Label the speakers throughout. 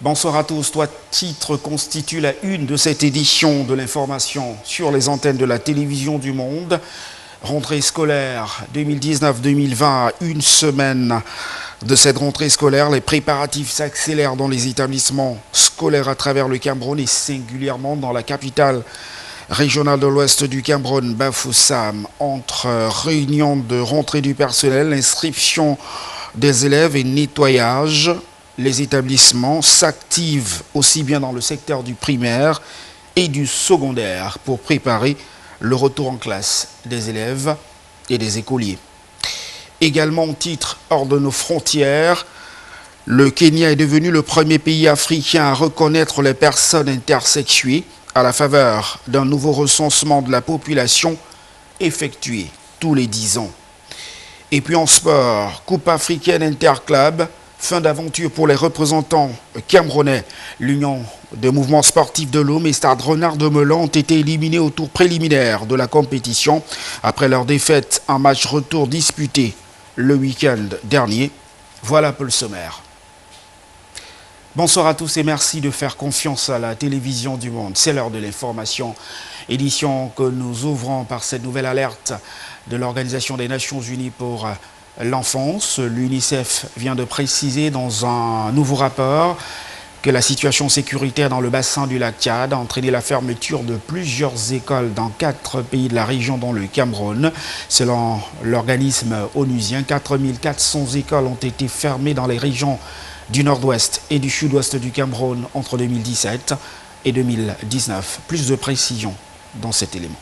Speaker 1: Bonsoir à tous. Trois titres constituent la une de cette édition de l'information sur les antennes de la télévision du monde. Rentrée scolaire 2019-2020, à une semaine de cette rentrée scolaire, les préparatifs s'accélèrent dans les établissements scolaires à travers le Cameroun et singulièrement dans la capitale régionale de l'ouest du Cameroun, Bafoussam. Entre réunions de rentrée du personnel, inscription des élèves et nettoyage, les établissements s'activent aussi bien dans le secteur du primaire et du secondaire pour préparer le retour en classe des élèves et des écoliers. Également au titre hors de nos frontières, le Kenya est devenu le premier pays africain à reconnaître les personnes intersexuées à la faveur d'un nouveau recensement de la population effectué tous les 10 ans. Et puis en sport, Coupe africaine interclub, fin d'aventure pour les représentants camerounais. L'Union des mouvements sportifs de l'Homme et Stade Renard de Melun ont été éliminés au tour préliminaire de la compétition après leur défaite en match retour disputé le week-end dernier. Voilà un peu le sommaire. Bonsoir à tous et merci de faire confiance à la télévision du monde. C'est l'heure de l'information. Édition que nous ouvrons par cette nouvelle alerte de l'Organisation des Nations Unies pour l'enfance. L'UNICEF vient de préciser dans un nouveau rapport que la situation sécuritaire dans le bassin du lac Tchad a entraîné la fermeture de plusieurs écoles dans 4 pays de la région, dont le Cameroun. Selon l'organisme onusien, 4400 écoles ont été fermées dans les régions du nord-ouest et du sud-ouest du Cameroun entre 2017 et 2019. Plus de précisions dans cet élément.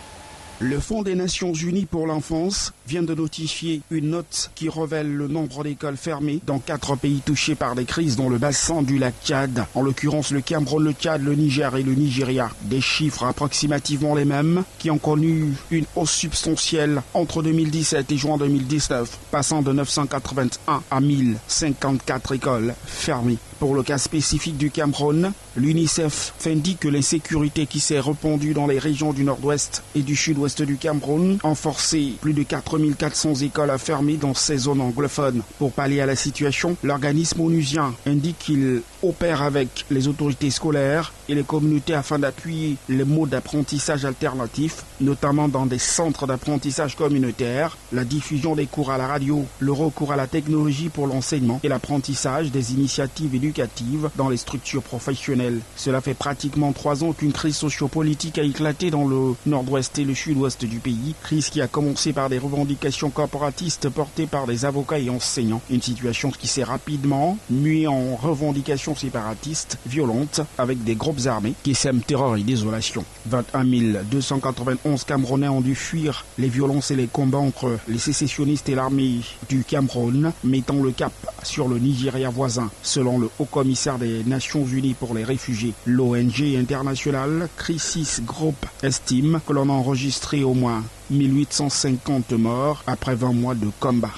Speaker 1: Le Fonds des Nations Unies pour l'enfance vient de notifier une note qui révèle le nombre d'écoles fermées dans 4 pays touchés par des crises dans le bassin du lac Tchad, en l'occurrence le Cameroun, le Tchad, le Niger et le Nigeria. Des chiffres approximativement les mêmes qui ont connu une hausse substantielle entre 2017 et juin 2019, passant de 981 à 1054 écoles fermées. Pour le cas spécifique du Cameroun, l'UNICEF indique que l'insécurité qui s'est répandue dans les régions du nord-ouest et du sud-ouest du Cameroun ont forcé plus de 4400 écoles à fermer dans ces zones anglophones. Pour pallier à la situation, l'organisme onusien indique qu'il opère avec les autorités scolaires et les communautés afin d'appuyer les modes d'apprentissage alternatifs, notamment dans des centres d'apprentissage communautaires, la diffusion des cours à la radio, le recours à la technologie pour l'enseignement et l'apprentissage des initiatives éducatives dans les structures professionnelles. Cela fait pratiquement 3 ans qu'une crise sociopolitique a éclaté dans le nord-ouest et le sud-ouest du pays, crise qui a commencé par des revendications corporatistes portées par des avocats et enseignants. Une situation qui s'est rapidement muée en revendications séparatistes violentes avec des groupes armés qui sèment terreur et désolation. 21 291 Camerounais ont dû fuir les violences et les combats entre les sécessionnistes et l'armée du Cameroun, mettant le cap sur le Nigeria voisin. Selon le haut-commissaire des Nations Unies pour les réfugiés, l'ONG internationale Crisis Group estime que l'on a enregistré au moins 1850 morts après 20 mois de combat.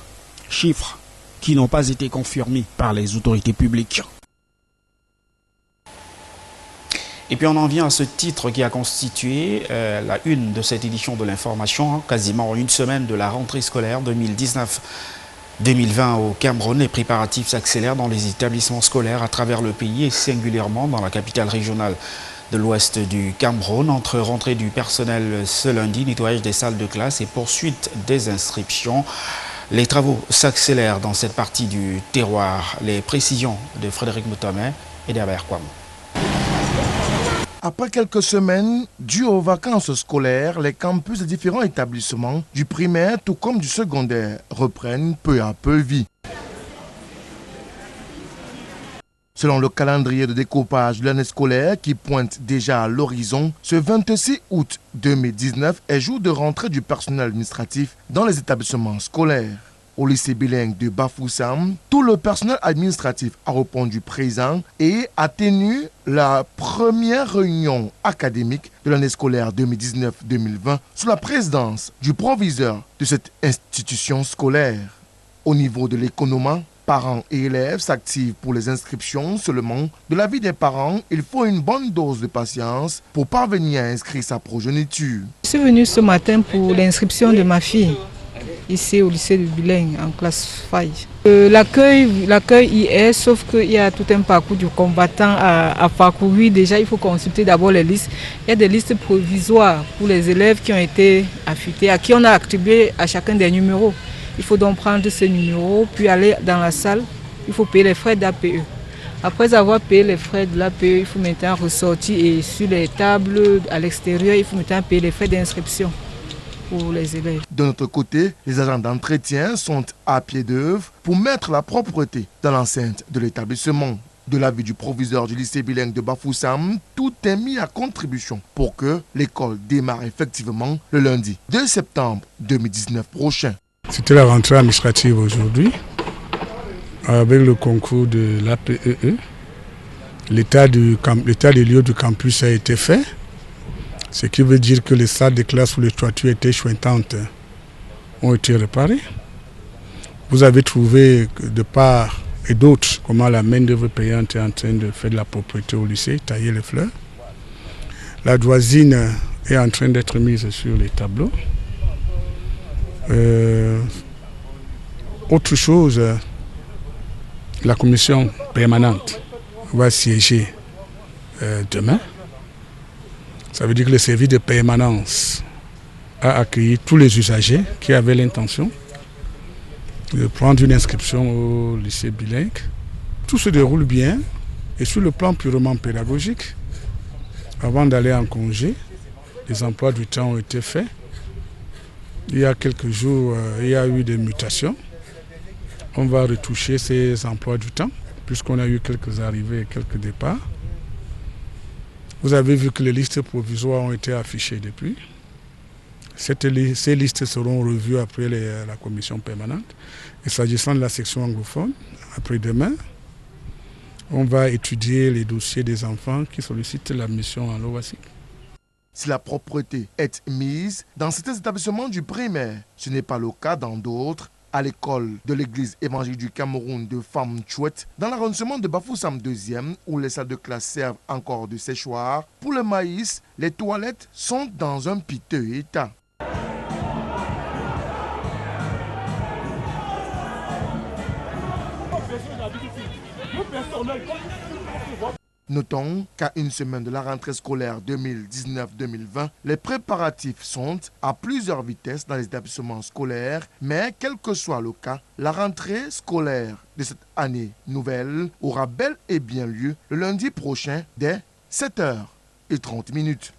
Speaker 1: Chiffres qui n'ont pas été confirmés par les autorités publiques. Et puis on en vient à ce titre qui a constitué la une de cette édition de l'information, quasiment une semaine de la rentrée scolaire 2019-2020 au Cameroun. Les préparatifs s'accélèrent dans les établissements scolaires à travers le pays et singulièrement dans la capitale régionale de l'ouest du Cameroun. Entre rentrée du personnel ce lundi, nettoyage des salles de classe et poursuite des inscriptions, les travaux s'accélèrent dans cette partie du terroir. Les précisions de Frédéric Moutomé et d'Herbert Kwam.
Speaker 2: Après quelques semaines, dues aux vacances scolaires, les campus des différents établissements, du primaire tout comme du secondaire, reprennent peu à peu vie. Selon le calendrier de découpage de l'année scolaire qui pointe déjà à l'horizon, ce 26 août 2019 est jour de rentrée du personnel administratif dans les établissements scolaires. Au lycée bilingue de Bafoussam, tout le personnel administratif a répondu présent et a tenu la première réunion académique de l'année scolaire 2019-2020 sous la présidence du proviseur de cette institution scolaire. Au niveau de l'économie, parents et élèves s'activent pour les inscriptions seulement. De l'avis des parents, il faut une bonne dose de patience pour parvenir à inscrire sa progéniture.
Speaker 3: Je suis venue ce matin pour l'inscription de ma fille. ici au lycée de Bilingue, en classe faille. L'accueil y est, sauf qu'il y a tout un parcours du combattant à parcourir. Déjà, il faut consulter d'abord les listes. Il y a des listes provisoires pour les élèves qui ont été affectés, à qui on a attribué à chacun des numéros. Il faut donc prendre ces numéros, puis aller dans la salle. Il faut payer les frais d'APE. Après avoir payé les frais de l'APE, il faut maintenant ressortir et sur les tables à l'extérieur, il faut maintenant payer les frais d'inscription pour les élèves.
Speaker 2: De notre côté, les agents d'entretien sont à pied d'œuvre pour mettre la propreté dans l'enceinte de l'établissement. De l'avis du proviseur du lycée bilingue de Bafoussam, tout est mis à contribution pour que l'école démarre effectivement le lundi 2 septembre 2019 prochain.
Speaker 4: C'était la rentrée administrative aujourd'hui, avec le concours de l'APEE. L'état des lieux du campus a été fait. Ce qui veut dire que les salles de classe où les toitures étaient chointantes ont été réparées. Vous avez trouvé de part et d'autre comment la main-d'œuvre payante est en train de faire de la propreté au lycée, tailler les fleurs. La doisine est en train d'être mise sur les tableaux. Autre chose, la commission permanente va siéger demain. Ça veut dire que le service de permanence a accueilli tous les usagers qui avaient l'intention de prendre une inscription au lycée bilingue. Tout se déroule bien et sur le plan purement pédagogique, avant d'aller en congé, les emplois du temps ont été faits. Il y a quelques jours, il y a eu des mutations. On va retoucher ces emplois du temps, puisqu'on a eu quelques arrivées et quelques départs. Vous avez vu que les listes provisoires ont été affichées depuis. Ces listes seront revues après la commission permanente. Et s'agissant de la section anglophone, après-demain, on va étudier les dossiers des enfants qui sollicitent l'admission en l'OASIC.
Speaker 2: Si la propreté est mise dans certains établissements du primaire, ce n'est pas le cas dans d'autres. À l'école de l'église évangélique du Cameroun de Femme Chouette, dans l'arrondissement de Bafoussam 2e, où les salles de classe servent encore de séchoir, pour le maïs, les toilettes sont dans un piteux état. Notons qu'à une semaine de la rentrée scolaire 2019-2020, les préparatifs sont à plusieurs vitesses dans les établissements scolaires, mais quel que soit le cas, la rentrée scolaire de cette année nouvelle aura bel et bien lieu le lundi prochain dès 7h30.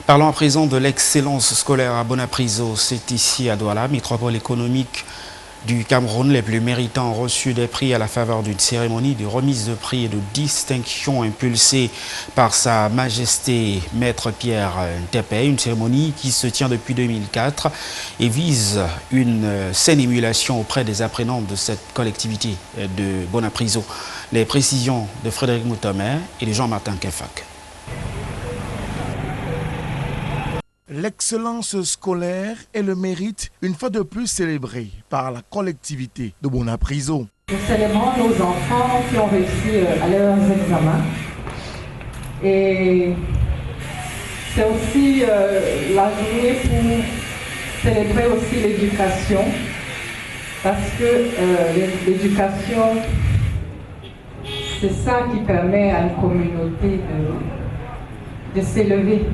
Speaker 1: Parlons à présent de l'excellence scolaire à Bonapriso. C'est ici à Douala, métropole économique du Cameroun. Les plus méritants ont reçu des prix à la faveur d'une cérémonie de remise de prix et de distinction impulsée par Sa Majesté Maître Pierre Ntépé. Une cérémonie qui se tient depuis 2004 et vise une saine émulation auprès des apprenants de cette collectivité de Bonapriso. Les précisions de Frédéric Moutomé et de Jean-Martin Kefak.
Speaker 2: L'excellence scolaire et le mérite, une fois de plus célébré par la collectivité de Bonapriso.
Speaker 5: Nous célébrons nos enfants qui ont réussi à leurs examens. Et c'est aussi la journée pour célébrer aussi l'éducation. Parce que l'éducation, c'est ça qui permet à une communauté de s'élever.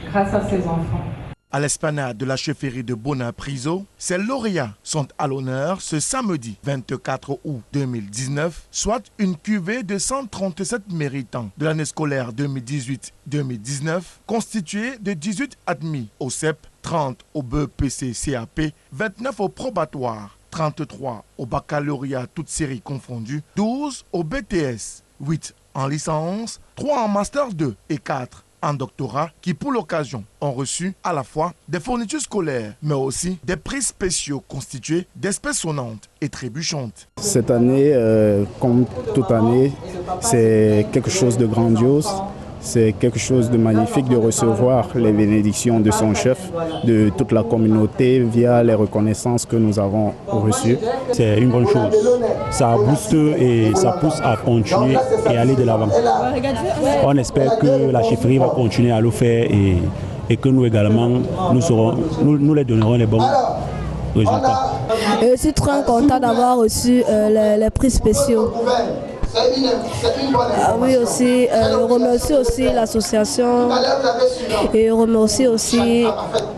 Speaker 5: Grâce à ses enfants.
Speaker 2: À l'esplanade de la chefferie de Bonapriso, ces lauréats sont à l'honneur ce samedi 24 août 2019, soit une cuvée de 137 méritants de l'année scolaire 2018-2019, constituée de 18 admis au CEP, 30 au BEPC-CAP, 29 au probatoire, 33 au baccalauréat toutes séries confondues, 12 au BTS, 8 en licence, 3 en master 2 et 4 en doctorat qui, pour l'occasion, ont reçu à la fois des fournitures scolaires, mais aussi des prix spéciaux constitués d'espèces sonnantes et trébuchantes.
Speaker 6: Cette année, comme toute année, c'est quelque chose de grandiose. C'est quelque chose de magnifique de recevoir les bénédictions de son chef, de toute la communauté via les reconnaissances que nous avons reçues.
Speaker 7: C'est une bonne chose. Ça booste et ça pousse à continuer et aller de l'avant. On espère que la chefferie va continuer à le faire et et que nous également, nous les donnerons les bons résultats.
Speaker 8: Je suis très content d'avoir reçu les prix spéciaux. Oui, aussi, je remercie aussi l'association et je remercie aussi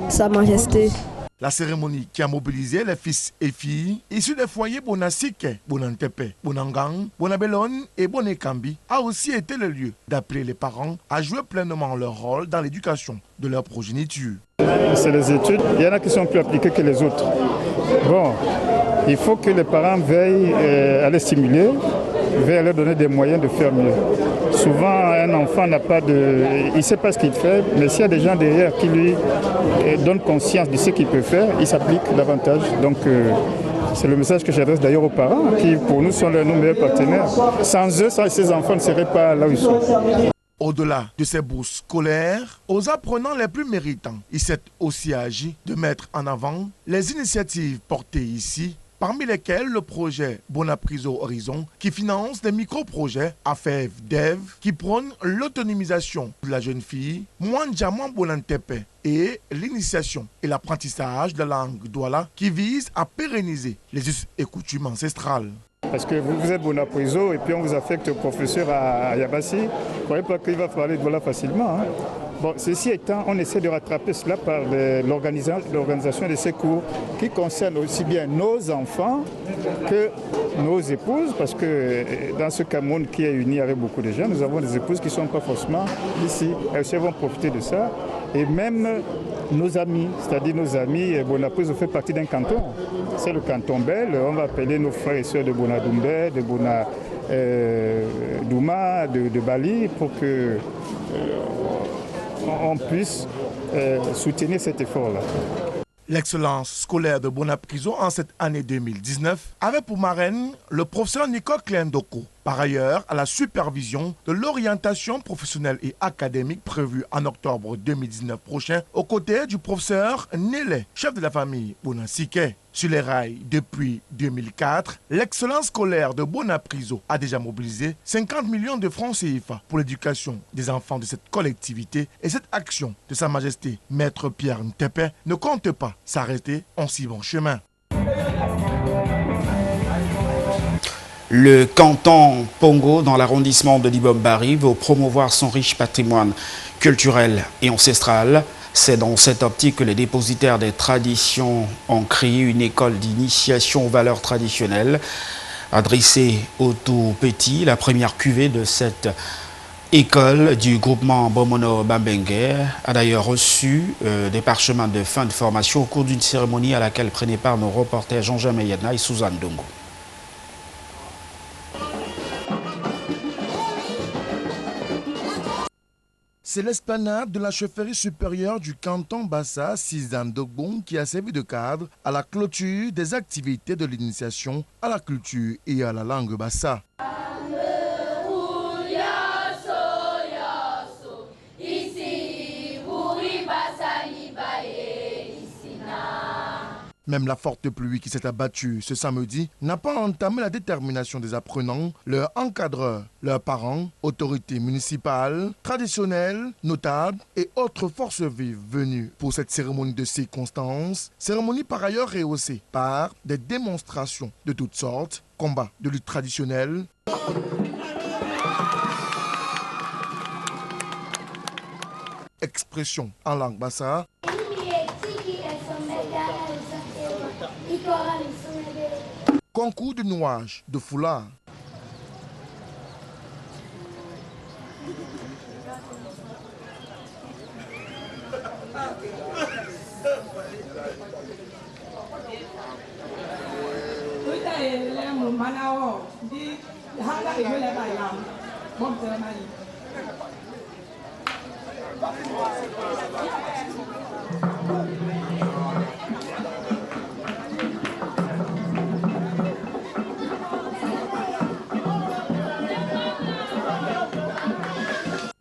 Speaker 8: Sa Majesté.
Speaker 2: La cérémonie qui a mobilisé les fils et filles issus des foyers Bonasike, Bonantepe, Bonangang, Bonabelone et Bonekambi a aussi été le lieu d'appeler les parents à jouer pleinement leur rôle dans l'éducation de leur progéniture.
Speaker 9: C'est les études, il y en a qui sont plus appliquées que les autres. Bon, il faut que les parents veillent à les stimuler, veillent à leur donner des moyens de faire mieux. Souvent, un enfant n'a pas de... Il ne sait pas ce qu'il fait, mais s'il y a des gens derrière qui lui donnent conscience de ce qu'il peut faire, il s'applique davantage. Donc, c'est le message que j'adresse d'ailleurs aux parents, qui pour nous sont nos meilleurs partenaires. Sans eux, ces enfants ne seraient pas là où ils sont.
Speaker 2: Au-delà de ces bourses scolaires, aux apprenants les plus méritants, il s'est aussi agi de mettre en avant les initiatives portées ici, parmi lesquelles le projet Bonapriso Horizon qui finance des micro-projets AFEV-DEV qui prônent l'autonomisation de la jeune fille, Mwanjaman Bonantepe, et l'initiation et l'apprentissage de la langue Douala qui vise à pérenniser les us et coutumes ancestrales.
Speaker 9: Parce que vous êtes Bonapriso et puis on vous affecte professeur à Yabassi, vous ne croyez pas qu'il va parler Douala facilement. Hein? Bon, ceci étant, on essaie de rattraper cela par l'organisation de ces cours qui concernent aussi bien nos enfants que nos épouses, parce que dans ce Cameroun qui est uni avec beaucoup de gens, nous avons des épouses qui ne sont pas forcément ici. Elles aussi vont profiter de ça. Et même nos amis, c'est-à-dire nos amis, Bonapriso fait partie d'un canton. C'est le canton Bel. On va appeler nos frères et sœurs de Bonadoumbe, de Bonadouma, de Bali, pour que on puisse soutenir cet effort-là.
Speaker 2: L'excellence scolaire de Bonapriso en cette année 2019 avait pour marraine le professeur Nico Klendoko. Par ailleurs, à la supervision de l'orientation professionnelle et académique prévue en octobre 2019 prochain, aux côtés du professeur Nélé, chef de la famille Bonasike. Sur les rails depuis 2004, l'excellence scolaire de Bonapriso a déjà mobilisé 50 millions de francs CFA pour l'éducation des enfants de cette collectivité et cette action de Sa Majesté Maître Pierre Ntepe ne compte pas s'arrêter en si bon chemin.
Speaker 1: Le canton Pongo, dans l'arrondissement de Libom-Bari, veut promouvoir son riche patrimoine culturel et ancestral. C'est dans cette optique que les dépositaires des traditions ont créé une école d'initiation aux valeurs traditionnelles. Adressée aux tout petits, la première cuvée de cette école du groupement Bomono Bambengue a d'ailleurs reçu des parchemins de fin de formation au cours d'une cérémonie à laquelle prenaient part nos reporters Jean-Jean Meyana et Suzanne Dongo.
Speaker 2: C'est l'esplanade de la chefferie supérieure du canton Bassa, Sizan Dogbon, qui a servi de cadre à la clôture des activités de l'initiation à la culture et à la langue Bassa. Même la forte pluie qui s'est abattue ce samedi n'a pas entamé la détermination des apprenants, leurs encadreurs, leurs parents, autorités municipales, traditionnelles, notables et autres forces vives venues pour cette cérémonie de circonstances. Cérémonie par ailleurs rehaussée par des démonstrations de toutes sortes, combats de lutte traditionnelle, expression en langue bassa, concours de nouage de foulard.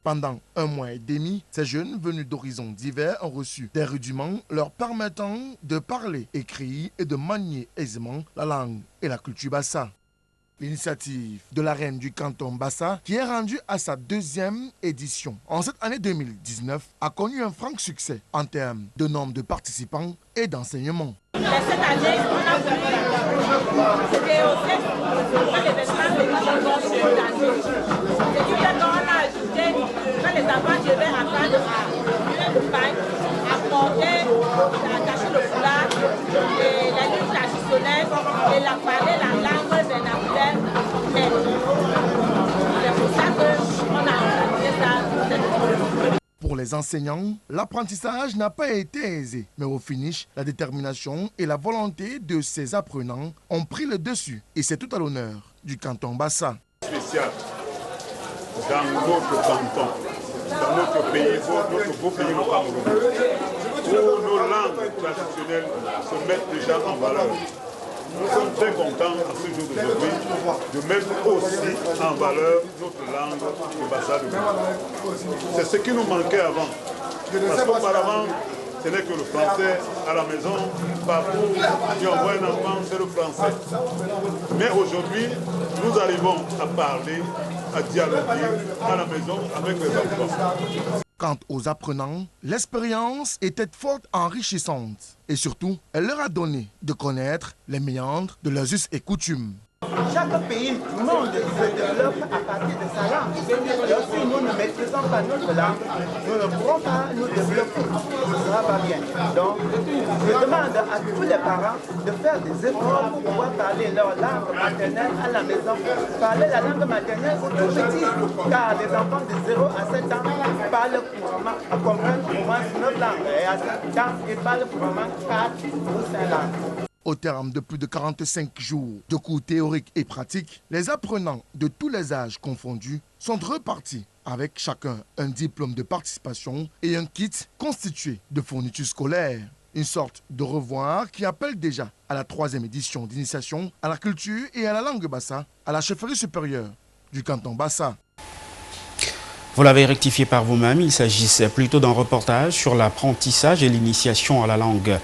Speaker 2: Pendant un mois et demi, ces jeunes venus d'horizons divers ont reçu des rudiments leur permettant de parler, écrire et de manier aisément la langue et la culture bassa. L'initiative de la reine du canton Bassa, qui est rendue à sa 2e édition en cette année 2019, a connu un franc succès en termes de nombre de participants et d'enseignement.
Speaker 10: Cette année, on a voulu les enfants devaient apprendre à le pain, à porter, à cacher le foulard, la lutte traditionnelle et la parler la langue vernaculaire. Mais c'est pour ça qu'on a organisé ça.
Speaker 2: Pour les enseignants, l'apprentissage n'a pas été aisé, mais au finish, la détermination et la volonté de ces apprenants ont pris le dessus. Et c'est tout à l'honneur du canton Bassa.
Speaker 11: Spécial dans notre canton, dans notre pays, notre beau pays, le Cameroun, où nos langues traditionnelles se mettent déjà en valeur. Nous sommes très contents à ce jour d'aujourd'hui de mettre aussi en valeur notre langue de Bassa de Mou. C'est ce qui nous manquait avant. Parce qu'auparavant, ce n'est que le français à la maison, partout, si on voit un enfant, c'est le français. Mais aujourd'hui, nous arrivons à parler, à dialoguer à la maison avec les enfants.
Speaker 2: Quant aux apprenants, l'expérience était fort enrichissante et surtout, elle leur a donné de connaître les méandres de leurs us et coutumes.
Speaker 12: Chaque pays du monde se développe à partir de sa langue. Donc si nous ne maîtrisons pas notre langue, nous ne pourrons pas nous développer. Ce ne sera pas bien. Donc je demande à tous les parents de faire des efforts pour pouvoir parler leur langue maternelle à la maison. Parler la langue maternelle c'est tout petit, car les enfants de 0 à 7 ans parlent couramment, comprennent couramment notre langue. Et à 7 ans, ils parlent couramment 4 ou 5 langues.
Speaker 2: Au terme de plus de 45 jours de cours théoriques et pratiques, les apprenants de tous les âges confondus sont repartis avec chacun un diplôme de participation et un kit constitué de fournitures scolaires. Une sorte de revoir qui appelle déjà à la 3e édition d'initiation à la culture et à la langue Bassa à la chefferie supérieure du canton Bassa.
Speaker 1: Vous l'avez rectifié par vous-même, il s'agissait plutôt d'un reportage sur l'apprentissage et l'initiation à la langue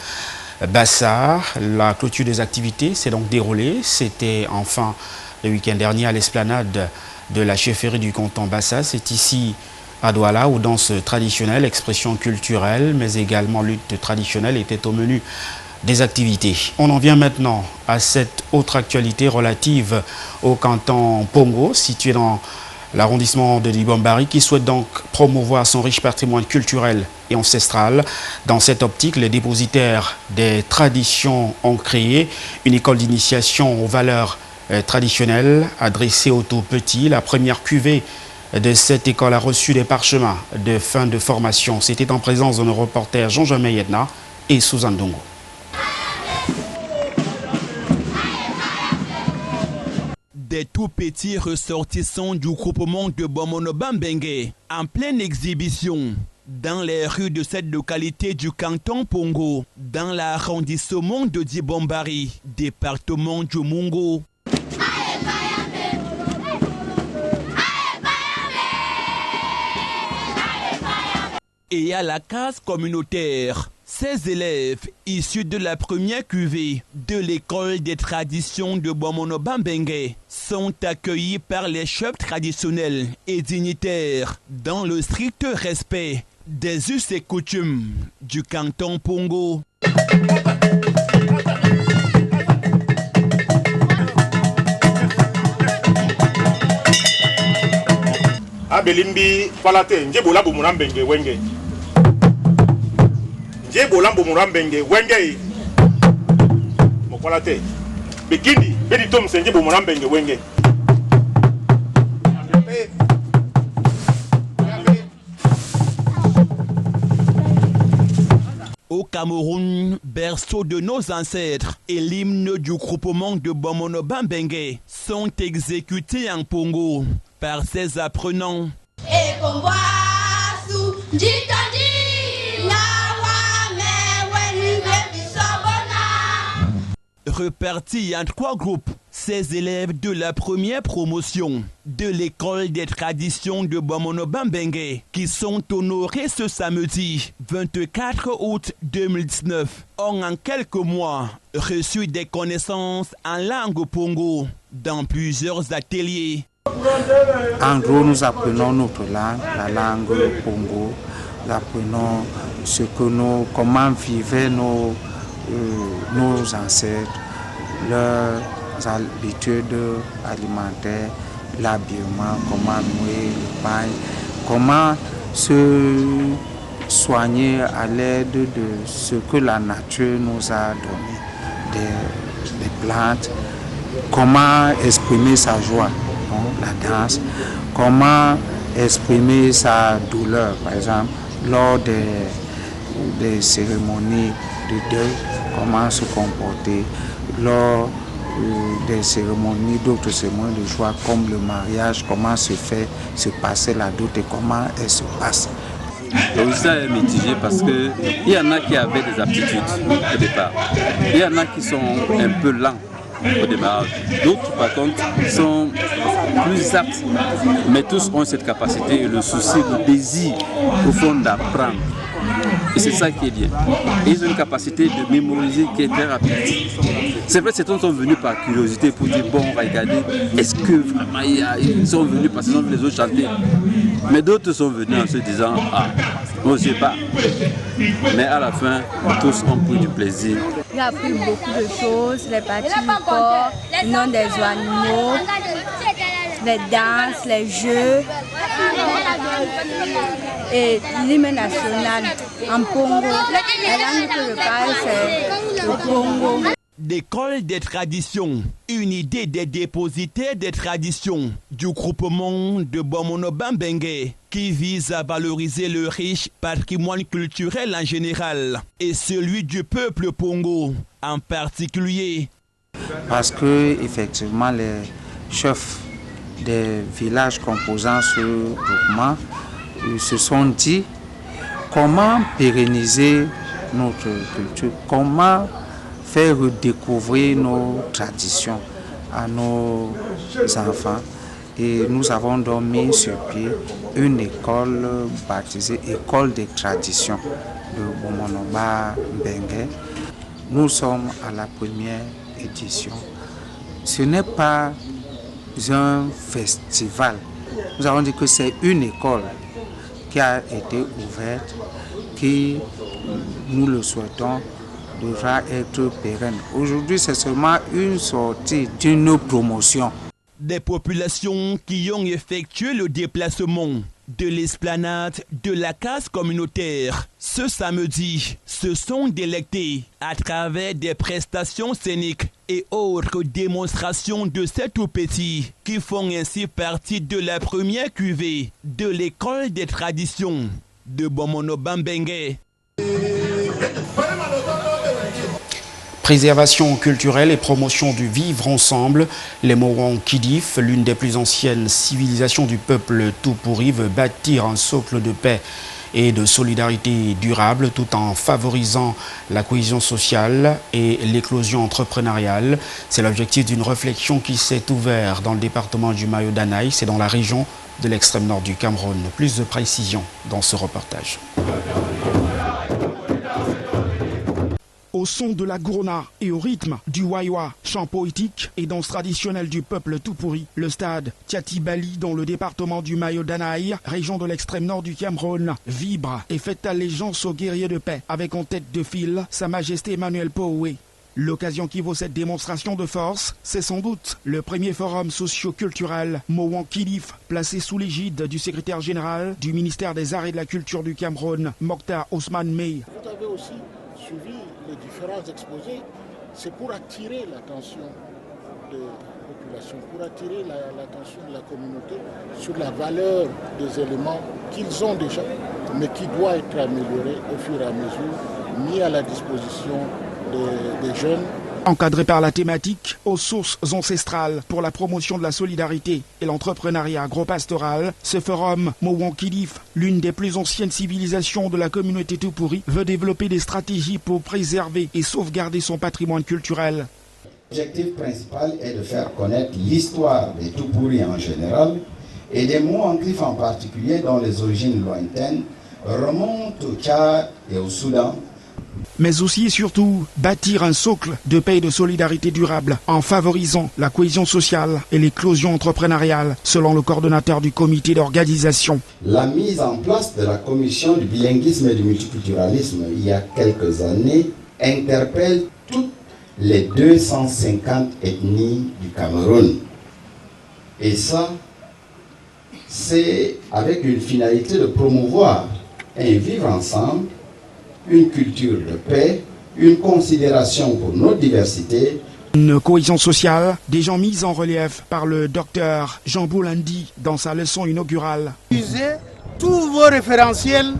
Speaker 1: Bassa. La clôture des activités s'est donc déroulée. C'était enfin le week-end dernier à l'esplanade de la chefferie du canton Bassa. C'est ici à Douala où danse traditionnelle, expression culturelle, mais également lutte traditionnelle était au menu des activités. On en vient maintenant à cette autre actualité relative au canton Pongo, situé dans l'arrondissement de Dibambari, qui souhaite donc promouvoir son riche patrimoine culturel et ancestral. Dans cette optique, les dépositaires des traditions ont créé une école d'initiation aux valeurs traditionnelles adressée aux tout petits. La première cuvée de cette école a reçu des parchemins de fin de formation. C'était en présence de nos reporters Jean-Jean Yedna et Suzanne Dongo.
Speaker 13: Des tout petits ressortissants du groupement de Bomono-Bambengue en pleine exhibition dans les rues de cette localité du canton Pongo, dans l'arrondissement de Dibambari, département du Mungo. Et à la case communautaire, ces élèves issus de la première cuvée de l'école des traditions de Bomono-Bambengue sont accueillis par les chefs traditionnels et dignitaires dans le strict respect des us et coutumes du canton Pongo.
Speaker 14: Abelimbi falate njebola bomurambenge wenge. Njebola bomurambenge wenge. Mokwalate. Bekindi beditom senje bomurambenge wenge.
Speaker 13: Au Cameroun, berceau de nos ancêtres et l'hymne du groupement de Bomono-Bambengue sont exécutés en Pongo par ses apprenants. Repartis en 3 groupes, ces élèves de la première promotion de l'école des traditions de Bomono-Bambengue qui sont honorés ce samedi 24 août 2019 ont en quelques mois reçu des connaissances en langue Pongo dans plusieurs ateliers.
Speaker 15: En gros, nous apprenons notre langue, la langue Pongo. Nous apprenons comment vivaient nos ancêtres, leurs habitudes alimentaires, l'habillement, comment nouer le pain, comment se soigner à l'aide de ce que la nature nous a donné, des plantes, comment exprimer sa joie, la danse, comment exprimer sa douleur, par exemple, lors des cérémonies de deuil, comment se comporter, lors des cérémonies, d'autres cérémonies de joie comme le mariage, comment se passer la dot et comment elle se passe.
Speaker 16: Donc ça est mitigé parce qu'il y en a qui avaient des aptitudes au départ. Il y en a qui sont un peu lents au démarrage. D'autres par contre sont plus aptes. Mais tous ont cette capacité et le souci, le désir profond d'apprendre. Et c'est ça qui est bien. Et ils ont une capacité de mémoriser qui est très rapide. C'est vrai que certains sont venus par curiosité pour dire bon, on va regarder, est-ce que vraiment ils sont venus parce qu'ils ont vu les autres chanter. Mais d'autres sont venus en se disant ah, on ne sait pas. Mais à la fin, tous ont pris du plaisir.
Speaker 17: J'ai appris beaucoup de choses, les parties du corps, le nom des animaux, les danses, les jeux et l'hymne national en Pongo. La langue que je parle, c'est le Pongo.
Speaker 13: L'école des traditions, une idée des dépositaires des traditions du groupement de Bomono Bambenge qui vise à valoriser le riche patrimoine culturel en général et celui du peuple Pongo en particulier.
Speaker 15: Parce que effectivement les chefs des villages composant ce groupement se sont dit comment pérenniser notre culture, comment faire redécouvrir nos traditions à nos enfants. Et nous avons donc mis sur pied une école baptisée École des traditions de Bomonoba Bengue. Nous sommes à la première édition. Ce n'est pas un festival. Nous avons dit que c'est une école qui a été ouverte, qui, nous le souhaitons, devra être pérenne. Aujourd'hui, c'est seulement une sortie d'une promotion.
Speaker 13: Des populations qui ont effectué le déplacement de l'esplanade de la case communautaire ce samedi se sont délectés à travers des prestations scéniques et autres démonstrations de ces tout-petits qui font ainsi partie de la première cuvée de l'école des traditions de Bomono Bambenge.
Speaker 1: Préservation culturelle et promotion du vivre ensemble, les Mowang Kidif, l'une des plus anciennes civilisations du peuple Tupuri, veut bâtir un socle de paix et de solidarité durable tout en favorisant la cohésion sociale et l'éclosion entrepreneuriale. C'est l'objectif d'une réflexion qui s'est ouverte dans le département du Mayo-Danaï, c'est dans la région de l'extrême nord du Cameroun. Plus de précisions dans ce reportage. Au son de la gourna et au rythme du waiwa, chant poétique et danse traditionnelle du peuple Tupuri, le stade Tiati-Bali dans le département du Mayo-Danaï, région de l'extrême nord du Cameroun, vibre et fait allégeance aux guerriers de paix avec en tête de file Sa Majesté Emmanuel Powe. L'occasion qui vaut cette démonstration de force, c'est sans doute le premier forum socio-culturel Mowang Kidif, placé sous l'égide du secrétaire général du ministère des Arts et de la Culture du Cameroun, Mokhtar Ousmane Mey.
Speaker 18: Vous avez aussi suivi les différents exposés, c'est pour attirer l'attention des populations, pour attirer l'attention de la communauté sur la valeur des éléments qu'ils ont déjà, mais qui doit être amélioré au fur et à mesure, mis à la disposition des jeunes.
Speaker 1: Encadré par la thématique aux sources ancestrales pour la promotion de la solidarité et l'entrepreneuriat agropastoral, ce forum Mowang Kidif, l'une des plus anciennes civilisations de la communauté Tupuri, veut développer des stratégies pour préserver et sauvegarder son patrimoine culturel.
Speaker 19: L'objectif principal est de faire connaître l'histoire des Tupuri en général et des Mowang Kidif en particulier dont les origines lointaines remontent au Tchad et au Soudan.
Speaker 1: mais aussi et surtout bâtir un socle de paix et de solidarité durable en favorisant la cohésion sociale et l'éclosion entrepreneuriale, selon le coordonnateur du comité d'organisation.
Speaker 19: La mise en place de la commission du bilinguisme et du multiculturalisme il y a quelques années interpelle toutes les 250 ethnies du Cameroun. Et ça, c'est avec une finalité de promouvoir un vivre ensemble, une culture de paix, une considération pour nos diversités.
Speaker 1: Une cohésion sociale déjà mise en relief par le docteur Jean Boulandi dans sa leçon inaugurale.
Speaker 20: Utilisez tous vos référentiels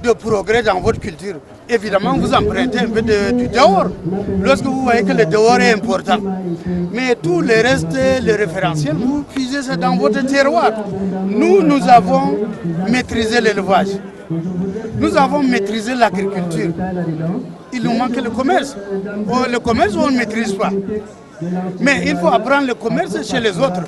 Speaker 20: de progrès dans votre culture. Évidemment, vous empruntez un peu du dehors, lorsque vous voyez que le dehors est important. Mais tout le reste, les référentiels, vous puisez ça dans votre terroir. Nous avons maîtrisé l'élevage. Nous avons maîtrisé l'agriculture. Il nous manque le commerce. Le commerce, on ne maîtrise pas. Mais il faut apprendre le commerce chez les autres.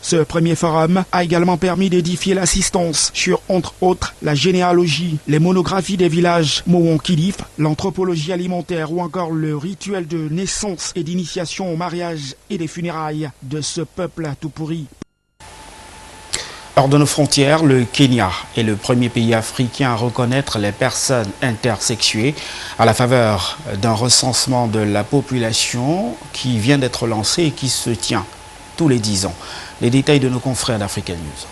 Speaker 1: Ce premier forum a également permis d'édifier l'assistance sur, entre autres, la généalogie, les monographies des villages Mouon-Kilif, l'anthropologie alimentaire ou encore le rituel de naissance et d'initiation au mariage et des funérailles de ce peuple à tout pourri. Hors de nos frontières, le Kenya est le premier pays africain à reconnaître les personnes intersexuées à la faveur d'un recensement de la population qui vient d'être lancé et qui se tient tous les 10 ans. Les détails de nos confrères d'Africa News.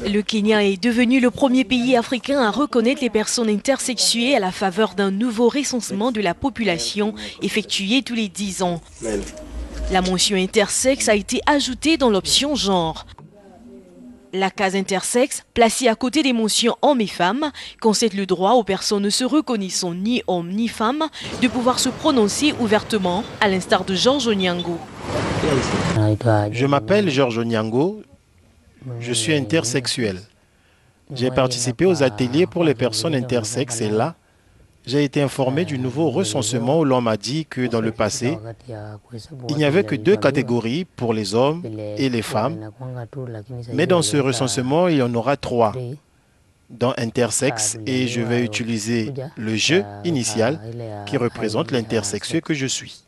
Speaker 21: Le Kenya est devenu le premier pays africain à reconnaître les personnes intersexuées à la faveur d'un nouveau recensement de la population effectué tous les 10 ans. La mention intersexe a été ajoutée dans l'option genre. La case intersexe, placée à côté des mentions hommes et femmes, concède le droit aux personnes ne se reconnaissant ni homme ni femme de pouvoir se prononcer ouvertement, à l'instar de Georges Onyango.
Speaker 22: Je m'appelle Georges Onyango, je suis intersexuel. J'ai participé aux ateliers pour les personnes intersexes et là, j'ai été informé du nouveau recensement où l'on m'a dit que dans le passé, il n'y avait que 2 catégories pour les hommes et les femmes. Mais dans ce recensement, il y en aura 3, dont intersexe, et je vais utiliser le jeu initial qui représente l'intersexué que je suis.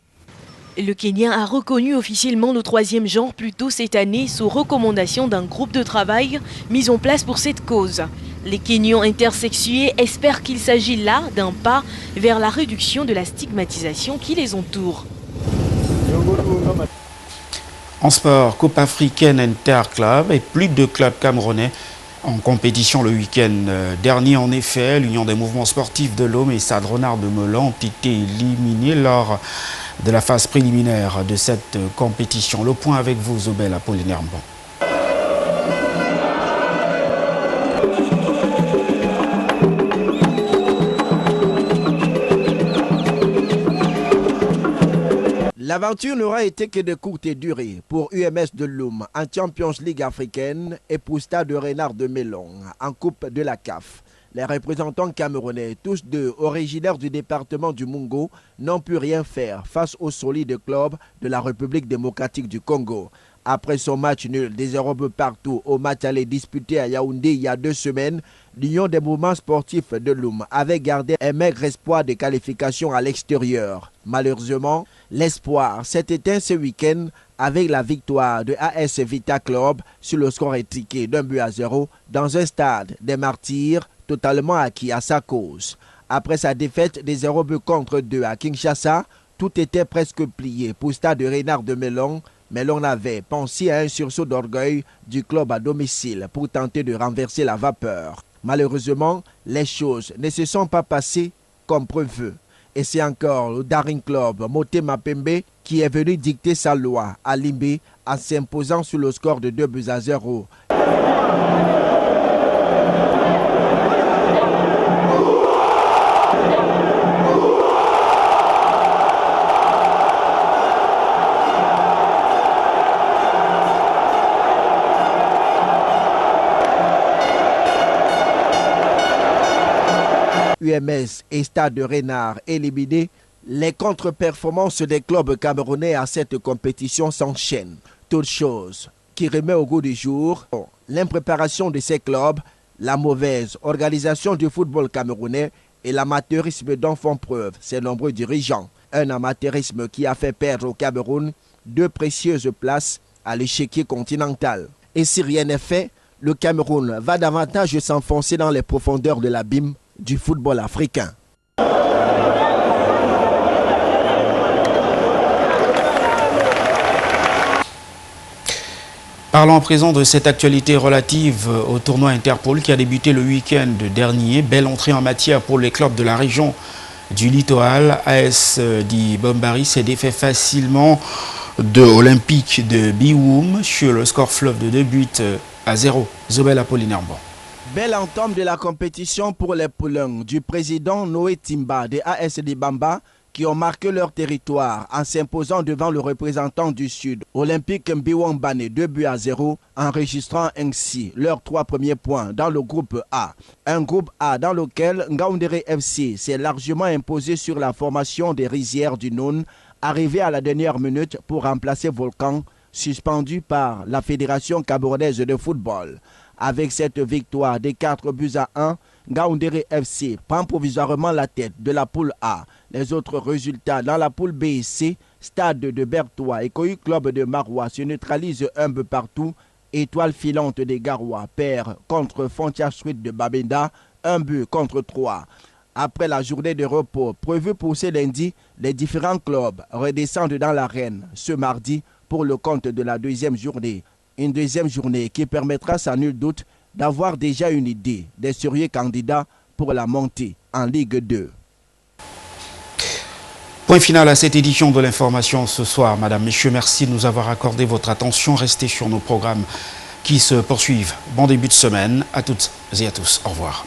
Speaker 21: Le Kenya a reconnu officiellement le 3e genre plus tôt cette année sous recommandation d'un groupe de travail mis en place pour cette cause. Les Kenyans intersexués espèrent qu'il s'agit là d'un pas vers la réduction de la stigmatisation qui les entoure.
Speaker 1: En sport, Coupe africaine interclub et plus de clubs camerounais en compétition le week-end dernier. En effet, l'Union des mouvements sportifs de l'Homme et Stade Renard de Melun ont été éliminés lors de la phase préliminaire de cette compétition. Le point avec vous, Zobel Apollinaire Mbon.
Speaker 23: L'aventure n'aura été que de courte durée pour UMS de Loum en Champions League africaine et pour Stade Renard de Melun en Coupe de la CAF. Les représentants camerounais, tous deux originaires du département du Mungo, n'ont pu rien faire face au solide club de la République démocratique du Congo. Après son match nul des 0 partout au match aller disputé à Yaoundé il y a 2 semaines, l'Union des mouvements sportifs de Loum avait gardé un maigre espoir de qualification à l'extérieur. Malheureusement, l'espoir s'est éteint ce week-end avec la victoire de AS Vita Club sur le score étriqué d'1-0 dans un stade des martyrs totalement acquis à sa cause. Après sa défaite des 0-2 à Kinshasa, tout était presque plié pour Stade Renard de Melun, mais l'on avait pensé à un sursaut d'orgueil du club à domicile pour tenter de renverser la vapeur. Malheureusement, les choses ne se sont pas passées comme prévu. Et c'est encore le Daring Club Motema Pembe qui est venu dicter sa loi à Limbé en s'imposant sur le score de 2-0. UMS et Stade Renard éliminés, les contre-performances des clubs camerounais à cette compétition s'enchaînent. Toute chose qui remet au goût du jour l'impréparation de ces clubs, la mauvaise organisation du football camerounais et l'amateurisme dont font preuve ses nombreux dirigeants. Un amateurisme qui a fait perdre au Cameroun 2 précieuses places à l'échiquier continental. Et si rien n'est fait, le Cameroun va davantage s'enfoncer dans les profondeurs de l'abîme du football africain.
Speaker 1: Parlons à présent de cette actualité relative au tournoi Interpol qui a débuté le week-end dernier. Belle entrée en matière pour les clubs de la région du littoral. AS Di Bombari s'est défait facilement de Olympique de Biwoum sur le score fleuve de 2-0. Zobel Apollinaire.
Speaker 23: Belle entame de la compétition pour les poulains du président Noé Timba de AS Di Bamba qui ont marqué leur territoire en s'imposant devant le représentant du Sud, Olympique Mbiwambane 2-0, enregistrant ainsi leurs 3 premiers points dans le groupe A. Un groupe A dans lequel Ngaoundéré FC s'est largement imposé sur la formation des Rizières du Noun, arrivé à la dernière minute pour remplacer Volcan, suspendu par la Fédération camerounaise de football. Avec cette victoire des 4-1, Ngaoundéré FC prend provisoirement la tête de la poule A. Les autres résultats dans la poule B et C, Stade de Bertois et Koyi Club de Marois se neutralisent un peu partout. Étoile filante des Garois perd contre Frontier Street de Babenda, 1-3. Après la journée de repos prévue pour ce lundi, les différents clubs redescendent dans l'arène ce mardi pour le compte de la deuxième journée. Une deuxième journée qui permettra sans nul doute d'avoir déjà une idée des sérieux candidats pour la montée en Ligue 2.
Speaker 1: Point final à cette édition de l'information ce soir. Madame, Messieurs, merci de nous avoir accordé votre attention. Restez sur nos programmes qui se poursuivent. Bon début de semaine à toutes et à tous. Au revoir.